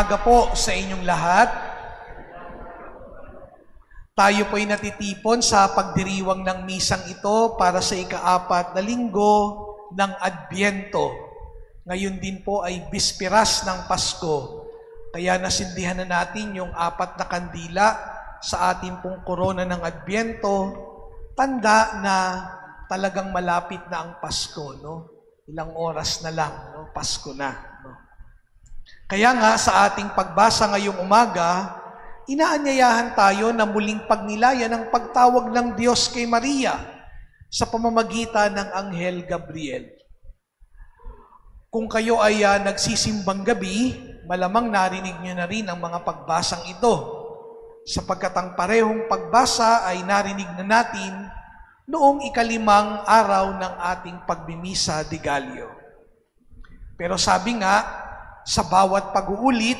umaga po sa inyong lahat. Tayo po'y natitipon sa pagdiriwang ng misang ito para sa ika-4 na linggo ng Adbyento. Ngayon din po ay bisperas ng Pasko. Kaya nasindihan na natin yung 4 na kandila sa ating pong korona ng Adbyento. Tanda na talagang malapit na ang Pasko, no? Ilang oras na lang, no? Pasko na. Kaya nga sa ating pagbasa ngayong umaga, inaanyayahan tayo na muling pagnilayan ang pagtawag ng Diyos kay Maria sa pamamagitan ng Anghel Gabriel. Kung kayo ay nagsisimbang gabi, malamang narinig nyo na rin ang mga pagbasang ito, sapagkat ang parehong pagbasa ay narinig na natin noong 5 araw ng ating pagbimisa de Gallio. Pero sabi nga, sa bawat pag-uulit,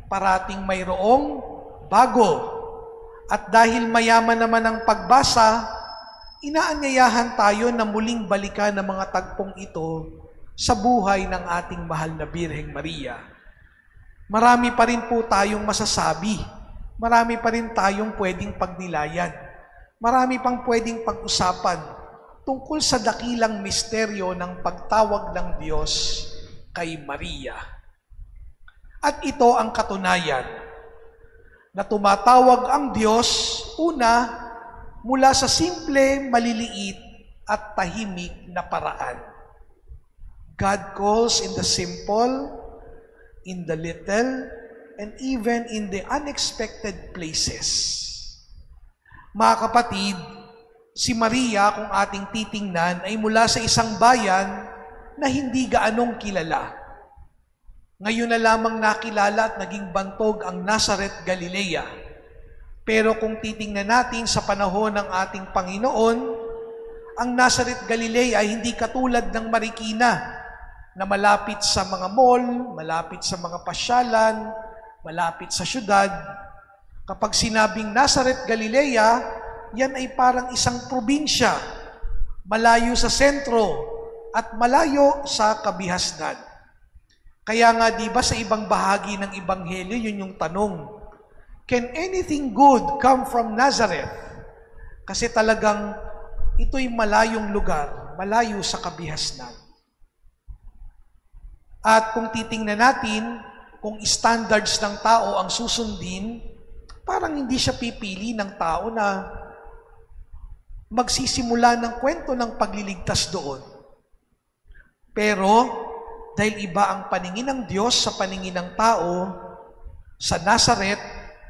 parating mayroong bago. At dahil mayaman naman ang pagbasa, inaanyayahan tayo na muling balikan ang mga tagpong ito sa buhay ng ating mahal na Birheng Maria. Marami pa rin po tayong masasabi. Marami pa rin tayong pwedeng pagnilayan. Marami pang pwedeng pag-usapan tungkol sa dakilang misteryo ng pagtawag ng Diyos kay Maria. At ito ang katunayan na tumatawag ang Diyos una mula sa simple, maliliit at tahimik na paraan. God calls in the simple, in the little, and even in the unexpected places. Mga kapatid, si Maria, kung ating titingnan, ay mula sa isang bayan na hindi gaanong kilala. Ngayon na lamang nakilala at naging bantog ang Nazareth, Galilea. Pero kung titingnan natin sa panahon ng ating Panginoon, ang Nazareth, Galilea ay hindi katulad ng Marikina na malapit sa mga mall, malapit sa mga pasyalan, malapit sa syudad. Kapag sinabing Nazareth, Galilea, yan ay parang isang probinsya, malayo sa sentro at malayo sa kabihasnan. Kaya nga, di ba sa ibang bahagi ng Ebanghelyo, yun yung tanong, can anything good come from Nazareth? Kasi talagang ito'y malayong lugar, malayo sa kabihasnan. At kung titingnan natin, kung standards ng tao ang susundin, parang hindi siya pipili ng tao na magsisimula ng kwento ng pagliligtas doon. Pero, dahil iba ang paningin ng Diyos sa paningin ng tao, sa Nazareth,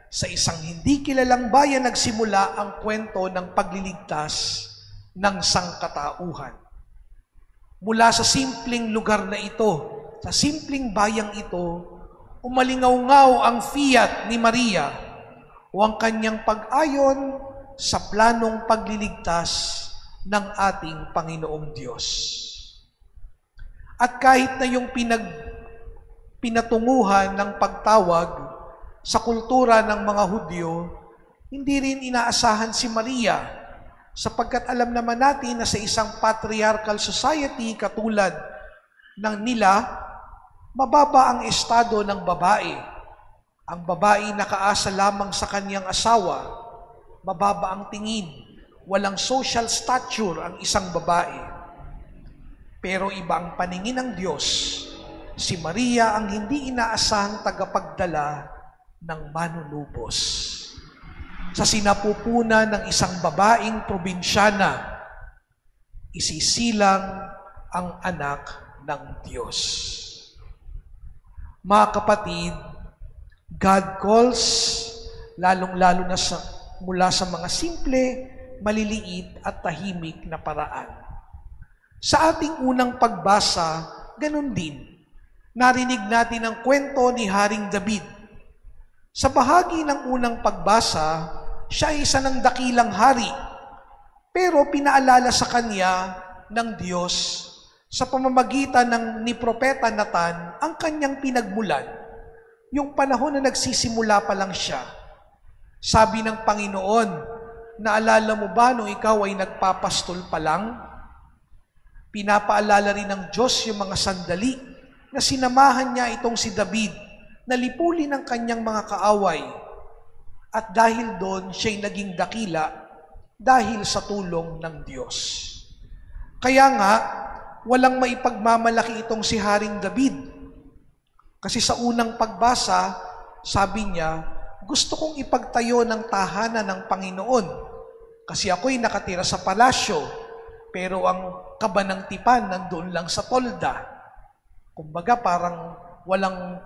sa isang hindi kilalang bayan nagsimula ang kwento ng pagliligtas ng sangkatauhan. Mula sa simpleng lugar na ito, sa simpleng bayang ito, umalingaw-ngaw ang fiat ni Maria o ang kanyang pag-ayon sa planong pagliligtas ng ating Panginoong Diyos. At kahit na yung pinatunguhan ng pagtawag sa kultura ng mga Hudyo, hindi rin inaasahan si Maria, sapagkat alam naman natin na sa isang patriarchal society katulad ng nila, mababa ang estado ng babae. Ang babae nakaasa lamang sa kanyang asawa, mababa ang tingin, walang social stature ang isang babae. Pero iba ang paningin ng Diyos. Si Maria ang hindi inaasahang tagapagdala ng manunubos. Sa sinapupunan ng isang babaeng probinsyana, isisilang ang anak ng Diyos. Mga kapatid, God calls lalong-lalo na mula sa mga simple, maliliit at tahimik na paraan. Sa ating unang pagbasa, ganun din. Narinig natin ang kwento ni Haring David. Sa bahagi ng unang pagbasa, siya ay isa ng dakilang hari. Pero pinaalala sa kanya ng Diyos sa pamamagitan ng ni Propeta Nathan ang kanyang pinagmulan. Yung panahon na nagsisimula pa lang siya. Sabi ng Panginoon, naalala mo ba nung ikaw ay nagpapastol pa lang? Pinapaalala rin ng Diyos yung mga sandali na sinamahan niya itong si David nalipuli ng kanyang mga kaaway, at dahil doon siya'y naging dakila dahil sa tulong ng Diyos. Kaya nga, walang maipagmamalaki itong si Haring David. Kasi sa unang pagbasa, sabi niya, gusto kong ipagtayo ng tahanan ng Panginoon. Kasi ako'y nakatira sa palasyo, pero ang kabanang tipan nandoon lang sa tolda. Kumbaga parang walang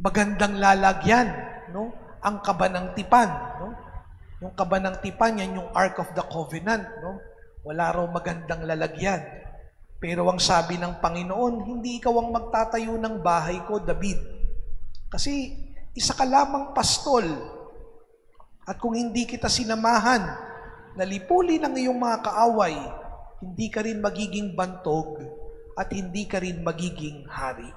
magandang lalagyan, no? Ang kabanang tipan, no? Yung kabanang tipan, yan yung Ark of the Covenant, no? Wala raw magandang lalagyan. Pero ang sabi ng Panginoon, hindi ikaw ang magtatayo ng bahay ko, David. Kasi isa ka lamang pastol. At kung hindi kita sinamahan, nalipuli ng iyong mga kaaway, hindi ka rin magiging bantog at hindi ka rin magiging hari.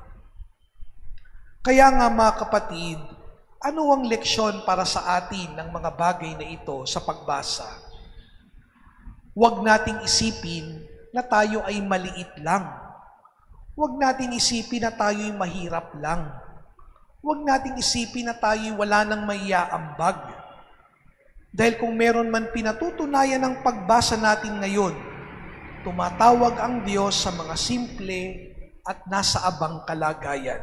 Kaya nga mga kapatid, ano ang leksyon para sa atin ng mga bagay na ito sa pagbasa? Huwag nating isipin na tayo ay maliit lang. Huwag nating isipin na tayo ay mahirap lang. Huwag nating isipin na tayo ay wala nang maiaambag. Dahil kung meron man pinatutunayan ng pagbasa natin ngayon, tumatawag ang Diyos sa mga simple at nasa abang kalagayan.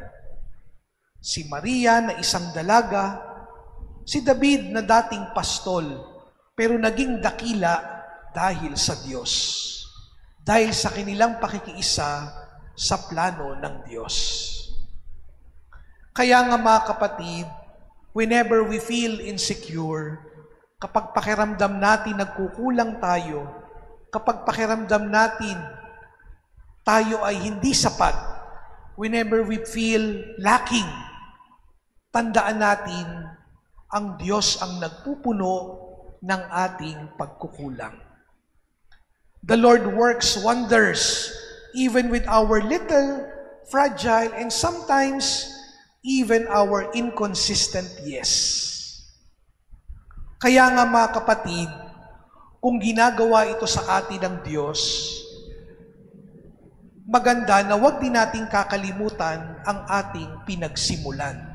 Si Maria na isang dalaga, si David na dating pastol, pero naging dakila dahil sa Diyos. Dahil sa kanilang pakikiisa sa plano ng Diyos. Kaya nga mga kapatid, whenever we feel insecure, kapag pakiramdam natin nagkukulang tayo, kapag pakiramdam natin tayo ay hindi sapat, whenever we feel lacking, tandaan natin ang Diyos ang nagpupuno ng ating pagkukulang. The Lord works wonders even with our little, fragile, and sometimes even our inconsistent yes. Kaya nga mga kapatid, kung ginagawa ito sa atin ng Diyos, maganda na huwag din nating kakalimutan ang ating pinagsimulan.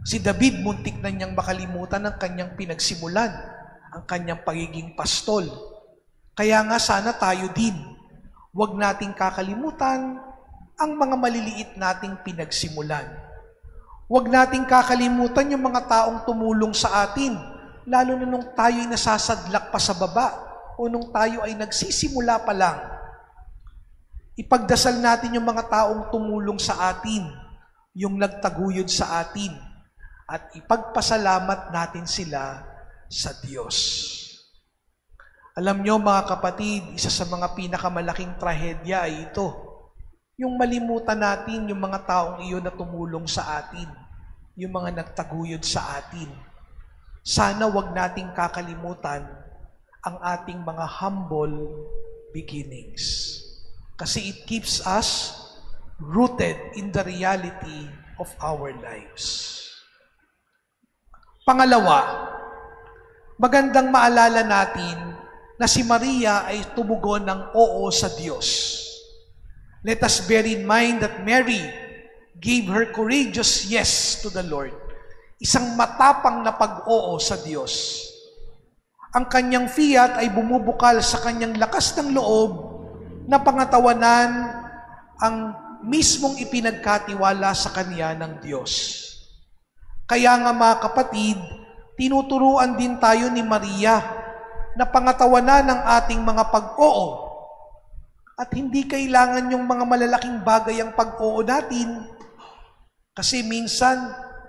Si David muntik na niyang makalimutan ang kanyang pinagsimulan, ang kanyang pagiging pastol. Kaya nga sana tayo din, huwag nating kakalimutan ang mga maliliit nating pinagsimulan. Huwag nating kakalimutan yung mga taong tumulong sa atin, lalo na nung tayo ay nasasadlak pa sa baba o nung tayo ay nagsisimula pa lang. Ipagdasal natin yung mga taong tumulong sa atin, yung nagtaguyod sa atin, at ipagpasalamat natin sila sa Diyos. Alam nyo mga kapatid, isa sa mga pinakamalaking trahedya ay ito. Yung malimutan natin yung mga taong iyon na tumulong sa atin, yung mga nagtaguyod sa atin. Sana wag nating kakalimutan ang ating mga humble beginnings. Kasi it keeps us rooted in the reality of our lives. Pangalawa, magandang maalala natin na si Maria ay tumugon ng oo sa Diyos. Let us bear in mind that Mary gave her courageous yes to the Lord. Isang matapang na pag-oo sa Diyos. Ang kanyang fiat ay bumubukal sa kanyang lakas ng loob na pangatawanan ang mismong ipinagkatiwala sa kanya ng Diyos. Kaya nga mga kapatid, tinuturuan din tayo ni Maria na pangatawanan ng ating mga pag-oo. At hindi kailangan yung mga malalaking bagay ang pag-oo natin. Kasi minsan,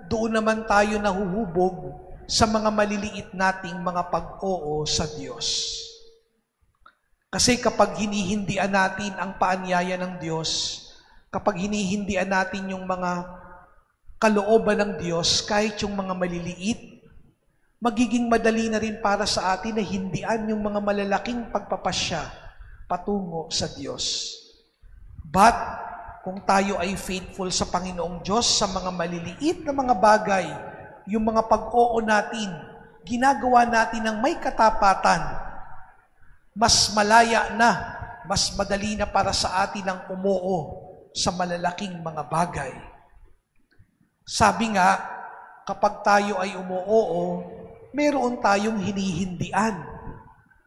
doon naman tayo nahuhubog sa mga maliliit nating mga pag-oo sa Diyos. Kasi kapag hinihindian natin ang paanyaya ng Diyos, kapag hinihindian natin yung mga kalooban ng Diyos, kahit yung mga maliliit, magiging madali na rin para sa atin na hindian yung mga malalaking pagpapasya patungo sa Diyos. But, kung tayo ay faithful sa Panginoong Diyos sa mga maliliit na mga bagay, yung mga pag-oo natin, ginagawa natin ng may katapatan, mas malaya na, mas madali na para sa atin ang umuo sa malalaking mga bagay. Sabi nga, kapag tayo ay umuoo, meron tayong hinihindian.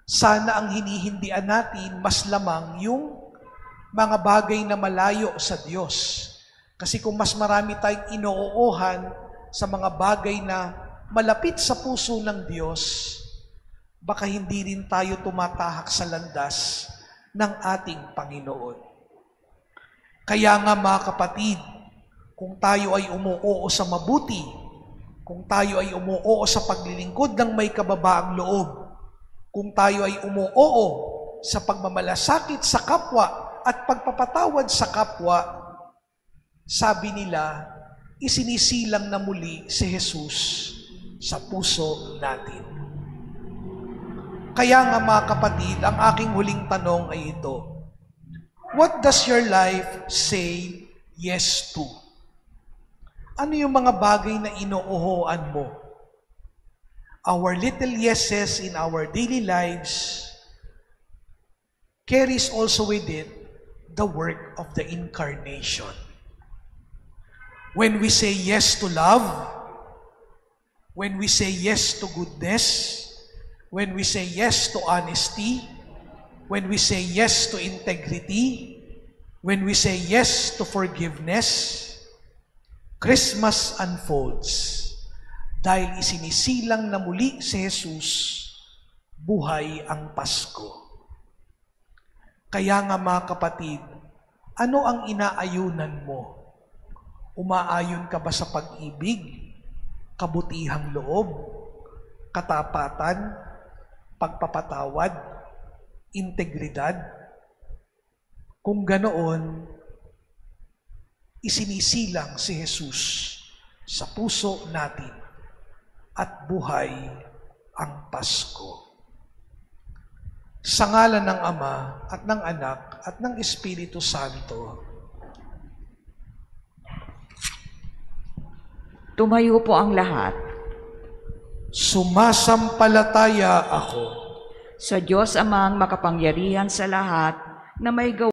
Sana ang hinihindian natin mas lamang yung mga bagay na malayo sa Diyos. Kasi kung mas marami tayong inuuohan sa mga bagay na malapit sa puso ng Diyos, baka hindi rin tayo tumatahak sa landas ng ating Panginoon. Kaya nga mga kapatid, kung tayo ay umuoo sa mabuti, kung tayo ay umuoo sa paglilingkod ng may kababaang loob, kung tayo ay umuoo sa pagmamalasakit sa kapwa at pagpapatawad sa kapwa, sabi nila, isinisilang na muli si Jesus sa puso natin. Kaya nga mga kapatid, ang aking huling tanong ay ito. What does your life say yes to? Ano yung mga bagay na inuuhoan mo? Our little yeses in our daily lives carries also with it the work of the incarnation. When we say yes to love, when we say yes to goodness, when we say yes to honesty, when we say yes to integrity, when we say yes to forgiveness, Christmas unfolds dahil isinisilang na muli si Jesus, buhay ang Pasko. Kaya nga mga kapatid, ano ang inaayunan mo? Umaayon ka ba sa pag-ibig, kabutihang loob, katapatan, pagpapatawad, integridad? Kung ganoon, isinisilang si Jesus sa puso natin at buhay ang Pasko. Sa ngalan ng Ama at ng Anak at ng Espiritu Santo. Tumayo po ang lahat. Sumasampalataya ako Sa Diyos Amang makapangyarihan sa lahat na may gawa